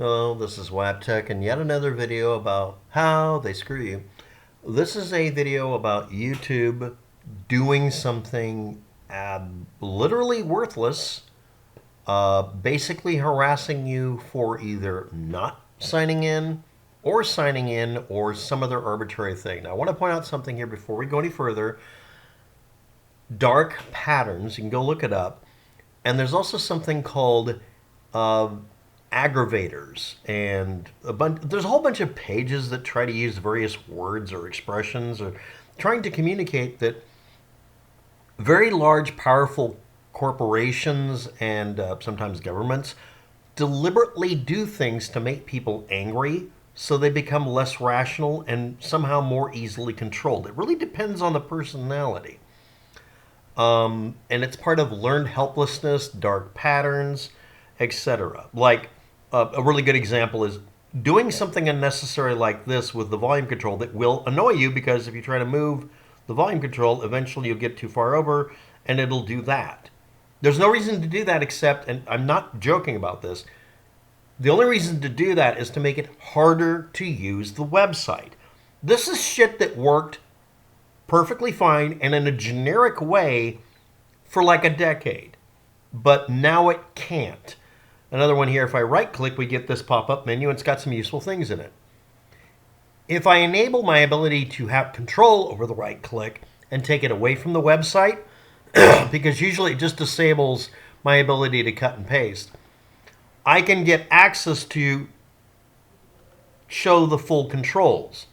Hello, this is WapTech and yet another video about how they screw you. This is a video about YouTube doing something literally worthless, basically harassing you for either not signing in or some other arbitrary thing. Now, I want to point out something here before we go any further. Dark patterns, you can go look it up. And there's also something called aggravators, and there's a whole bunch of pages that try to use various words or expressions or trying to communicate that very large, powerful corporations and sometimes governments deliberately do things to make people angry so they become less rational and somehow more easily controlled. It really depends on the personality. And it's part of learned helplessness, dark patterns, etc. Like a really good example is doing something unnecessary like this with the volume control that will annoy you, because if you try to move the volume control, eventually you'll get too far over and it'll do that. There's no reason to do that except, and I'm not joking about this, the only reason to do that is to make it harder to use the website. This is shit that worked perfectly fine and in a generic way for like a decade. But now it can't. Another one here, if I right click, we get this pop-up menu and it's got some useful things in it. If I enable my ability to have control over the right click and take it away from the website, because usually it just disables my ability to cut and paste, I can get access to show the full controls.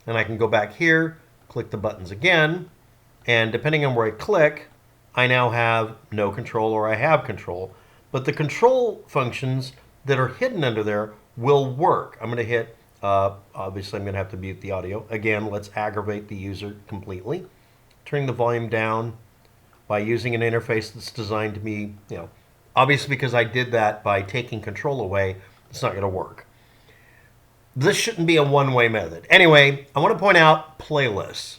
And I can go back here, click the buttons again, and depending on where I click, I now have no control or I have control. But the control functions that are hidden under there will work. I'm going to hit, obviously I'm going to have to mute the audio. Again, let's aggravate the user completely. Turning the volume down by using an interface that's designed to be, obviously because I did that by taking control away, it's not going to work. This shouldn't be a one-way method. Anyway, I want to point out playlists.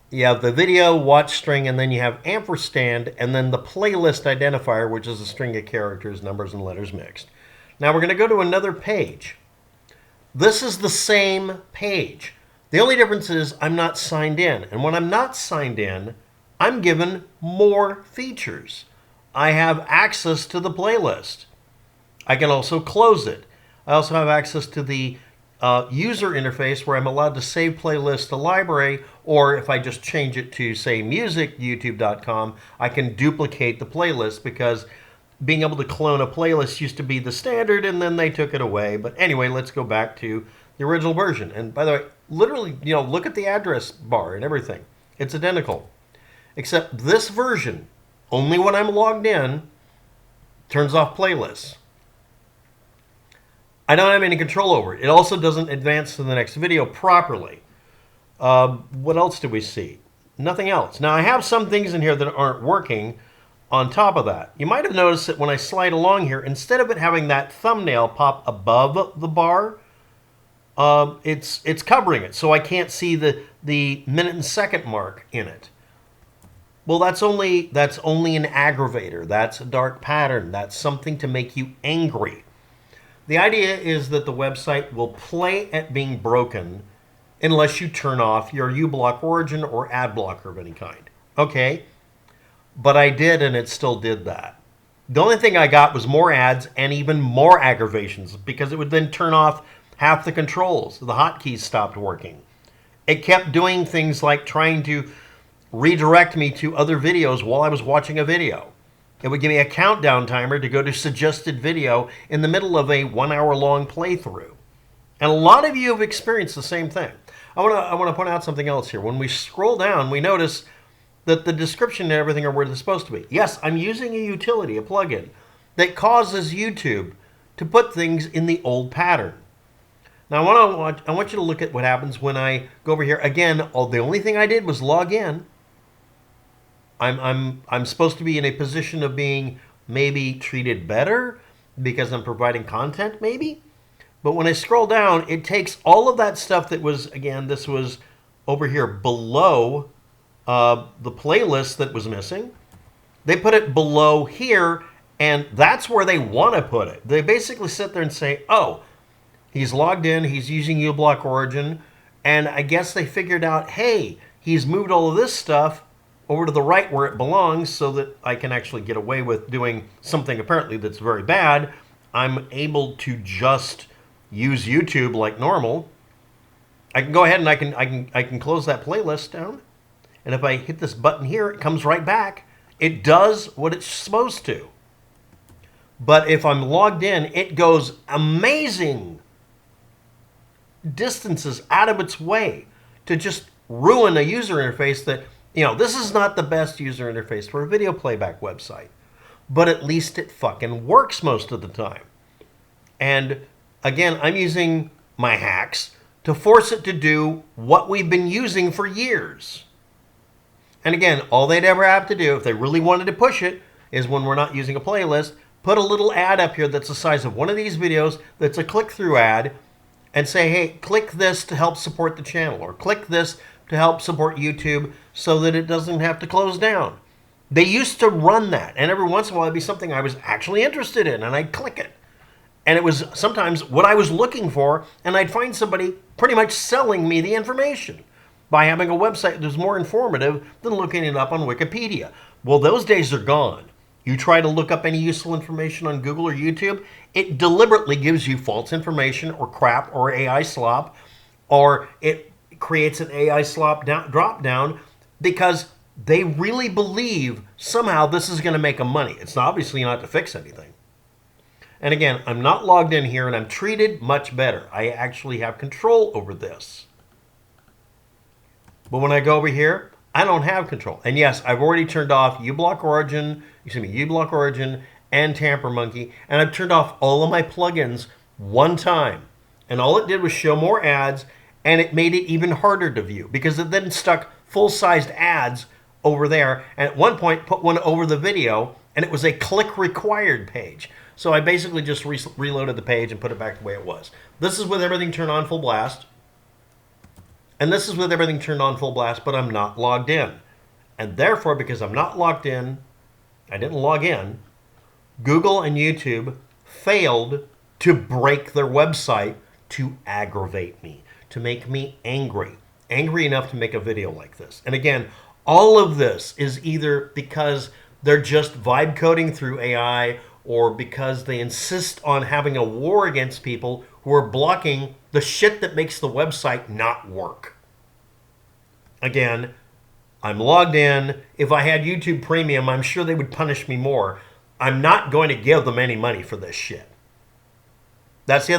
You have the video, watch string, and then you have ampersand, and then the playlist identifier, which is a string of characters, numbers, and letters mixed. Now we're going to go to another page. This is the same page. The only difference is I'm not signed in. And when I'm not signed in, I'm given more features. I have access to the playlist. I can also close it. I also have access to the user interface where I'm allowed to save playlist to library, or if I just change it to, say, music, youtube.com, I can duplicate the playlist, because being able to clone a playlist used to be the standard and then they took it away. But anyway, let's go back to the original version. And by the way, literally, look at the address bar and everything. It's identical. Except this version, only when I'm logged in, turns off playlists. I don't have any control over it. It also doesn't advance to the next video properly. What else do we see? Nothing else. Now, I have some things in here that aren't working on top of that. You might have noticed that when I slide along here, instead of it having that thumbnail pop above the bar, it's covering it, so I can't see the minute and second mark in it. Well, that's only an aggravator. That's a dark pattern. That's something to make you angry. The idea is that the website will play at being broken unless you turn off your uBlock origin or ad blocker of any kind. Okay, but I did, and it still did that. The only thing I got was more ads and even more aggravations, because it would then turn off half the controls. The hotkeys stopped working. It kept doing things like trying to redirect me to other videos while I was watching a video. It would give me a countdown timer to go to suggested video in the middle of a 1 hour long playthrough. And a lot of you have experienced the same thing. I want to point out something else here. When we scroll down, we notice that the description and everything are where they're supposed to be. Yes, I'm using a utility, a plugin, that causes YouTube to put things in the old pattern. Now, I want you to look at what happens when I go over here. Again, the only thing I did was log in. I'm supposed to be in a position of being maybe treated better because I'm providing content, maybe. But when I scroll down, it takes all of that stuff that was, again, this was over here below the playlist that was missing. They put it below here And that's where they want to put it. They basically sit there and say, oh, he's logged in, he's using uBlock Origin, and I guess they figured out, hey, he's moved all of this stuff over to the right where it belongs so that I can actually get away with doing something apparently that's very bad. I'm able to just use YouTube like normal. I can go ahead and I can close that playlist down. And if I hit this button here, it comes right back. It does what it's supposed to. But if I'm logged in, it goes amazing distances out of its way to just ruin a user interface that, this is not the best user interface for a video playback website. But at least it fucking works most of the time. And again, I'm using my hacks to force it to do what we've been using for years. And again, all they'd ever have to do, if they really wanted to push it, is when we're not using a playlist, put a little ad up here that's the size of one of these videos that's a click-through ad, and say, hey, click this to help support the channel, or click this to help support YouTube so that it doesn't have to close down. They used to run that, and every once in a while it'd be something I was actually interested in, and I'd click it. And it was sometimes what I was looking for, and I'd find somebody pretty much selling me the information by having a website that was more informative than looking it up on Wikipedia. Well, those days are gone. You try to look up any useful information on Google or YouTube, it deliberately gives you false information or crap or AI slop, or it creates an AI slop drop down because they really believe somehow this is going to make them money. It's obviously not to fix anything. And again, I'm not logged in here and I'm treated much better. I actually have control over this. But when I go over here, I don't have control. And yes, I've already turned off uBlock Origin, and Tamper Monkey, and I've turned off all of my plugins one time. And all it did was show more ads, and it made it even harder to view because it then stuck full-sized ads over there, and at one point put one over the video, and it was a click required page. So I basically just reloaded the page and put it back the way it was. This is with everything turned on full blast. And this is with everything turned on full blast, but I'm not logged in. And therefore, because I'm not logged in, I didn't log in, Google and YouTube failed to break their website to aggravate me, to make me angry enough to make a video like this. And again, all of this is either because they're just vibe coding through AI or because they insist on having a war against people who are blocking the shit that makes the website not work. Again, I'm logged in. If I had YouTube Premium, I'm sure they would punish me more. I'm not going to give them any money for this shit. That's the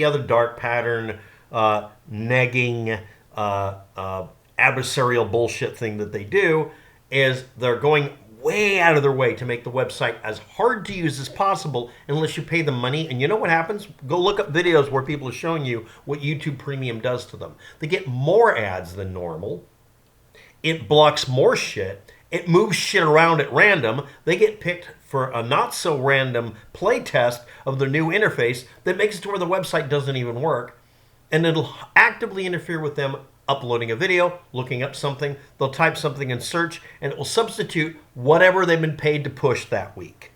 other dark pattern, negging, adversarial bullshit thing that they do, is they're going way out of their way to make the website as hard to use as possible unless you pay them money. And you know what happens? Go look up videos where people are showing you what YouTube Premium does to them. They get more ads than normal. It blocks more shit. It moves shit around at random. They get picked for a not-so-random play test of their new interface that makes it to where the website doesn't even work. And it'll actively interfere with them uploading a video, looking up something. They'll type something in search, and it will substitute whatever they've been paid to push that week.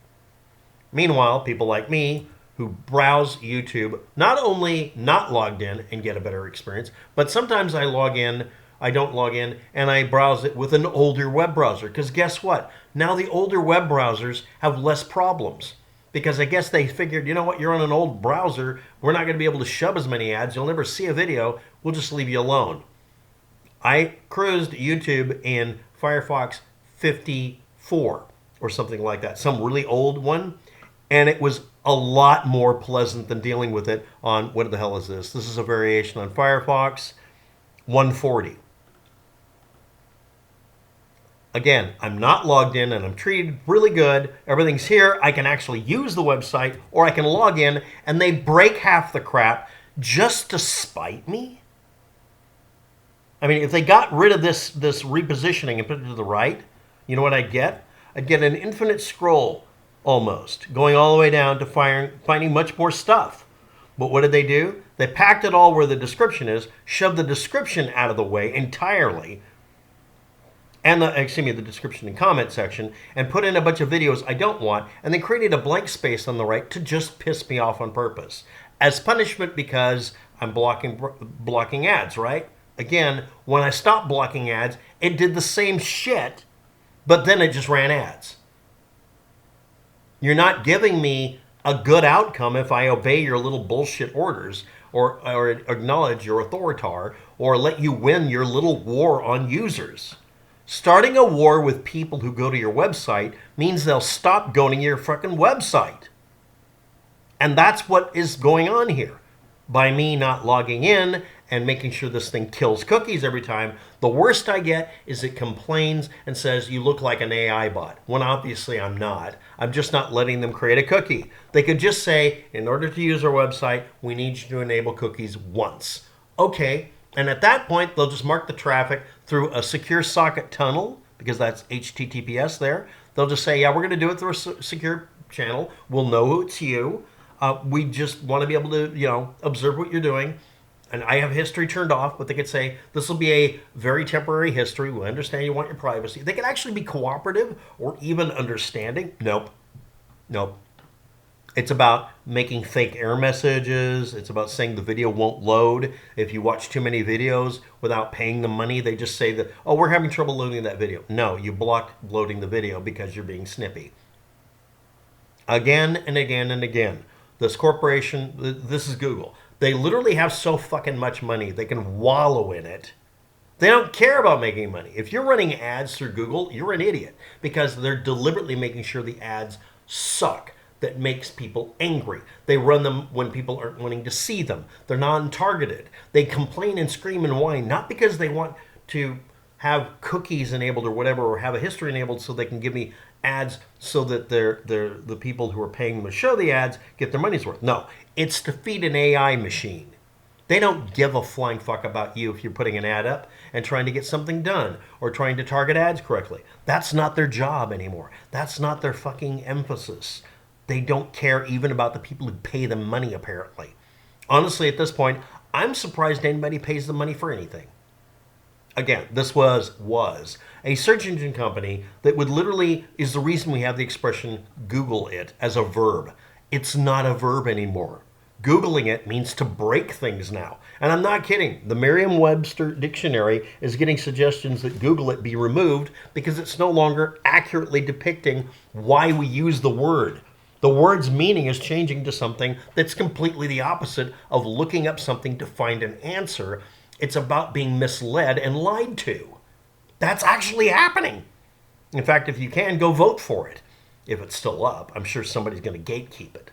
Meanwhile, people like me who browse YouTube, not only not logged in and get a better experience, but sometimes I don't log in, and I browse it with an older web browser. Because guess what? Now the older web browsers have less problems. Because I guess they figured, you know what, you're on an old browser, we're not going to be able to shove as many ads, you'll never see a video, we'll just leave you alone. I cruised YouTube in Firefox 54 or something like that, some really old one, and it was a lot more pleasant than dealing with it on, what the hell is this? This is a variation on Firefox 140. Again, I'm not logged in and I'm treated really good. Everything's here. I can actually use the website, or I can log in and they break half the crap just to spite me. I mean, if they got rid of this repositioning and put it to the right, you know what I'd get? I'd get an infinite scroll almost, going all the way down to finding much more stuff. But what did they do? They packed it all where the description is, shoved the description out of the way entirely, and the description and comment section, and put in a bunch of videos I don't want, and then created a blank space on the right to just piss me off on purpose. As punishment because I'm blocking ads, right? Again, when I stopped blocking ads, it did the same shit, but then it just ran ads. You're not giving me a good outcome if I obey your little bullshit orders or acknowledge your authoritar or let you win your little war on users. Starting a war with people who go to your website means they'll stop going to your fucking website. And that's what is going on here. By me not logging in and making sure this thing kills cookies every time, the worst I get is it complains and says, you look like an AI bot. When obviously I'm not. I'm just not letting them create a cookie. They could just say, in order to use our website, we need you to enable cookies once. Okay, and at that point, they'll just mark the traffic through a secure socket tunnel, because that's HTTPS there. They'll just say, yeah, we're going to do it through a secure channel. We'll know it's you. We just want to be able to, observe what you're doing. And I have history turned off, but they could say, this will be a very temporary history. We understand you want your privacy. They could actually be cooperative or even understanding. Nope. It's about making fake error messages. It's about saying the video won't load. If you watch too many videos without paying them money, they just say that, oh, we're having trouble loading that video. No, you blocked loading the video because you're being snippy. Again and again and again. This corporation, this is Google. They literally have so fucking much money, they can wallow in it. They don't care about making money. If you're running ads through Google, you're an idiot because they're deliberately making sure the ads suck. That makes people angry. They run them when people aren't wanting to see them. They're non-targeted. They complain and scream and whine, not because they want to have cookies enabled or whatever, or have a history enabled so they can give me ads so that the people who are paying them to show the ads get their money's worth. No, it's to feed an AI machine. They don't give a flying fuck about you if you're putting an ad up and trying to get something done or trying to target ads correctly. That's not their job anymore. That's not their fucking emphasis. They don't care even about the people who pay them money, apparently. Honestly, at this point, I'm surprised anybody pays them money for anything. Again, this was a search engine company that would literally is the reason we have the expression Google it as a verb. It's not a verb anymore. Googling it means to break things now. And I'm not kidding. The Merriam-Webster dictionary is getting suggestions that Google it be removed because it's no longer accurately depicting why we use the word. The word's meaning is changing to something that's completely the opposite of looking up something to find an answer. It's about being misled and lied to. That's actually happening. In fact, if you can, go vote for it. If it's still up, I'm sure somebody's going to gatekeep it.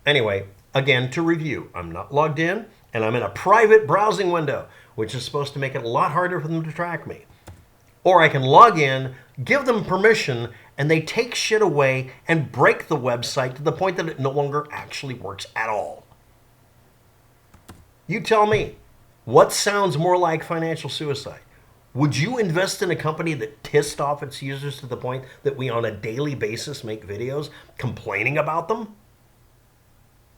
Anyway, again, to review, I'm not logged in, and I'm in a private browsing window, which is supposed to make it a lot harder for them to track me. Or I can log in, give them permission, and they take shit away and break the website to the point that it no longer actually works at all. You tell me, what sounds more like financial suicide? Would you invest in a company that pissed off its users to the point that we on a daily basis make videos complaining about them?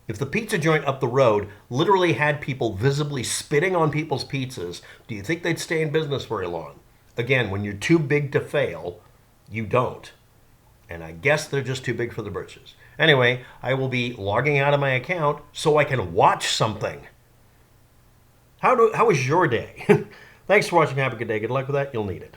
If the pizza joint up the road literally had people visibly spitting on people's pizzas, do you think they'd stay in business very long? Again, when you're too big to fail, you don't. And I guess they're just too big for the britches. Anyway, I will be logging out of my account so I can watch something. How was your day? Thanks for watching. Have a good day. Good luck with that. You'll need it.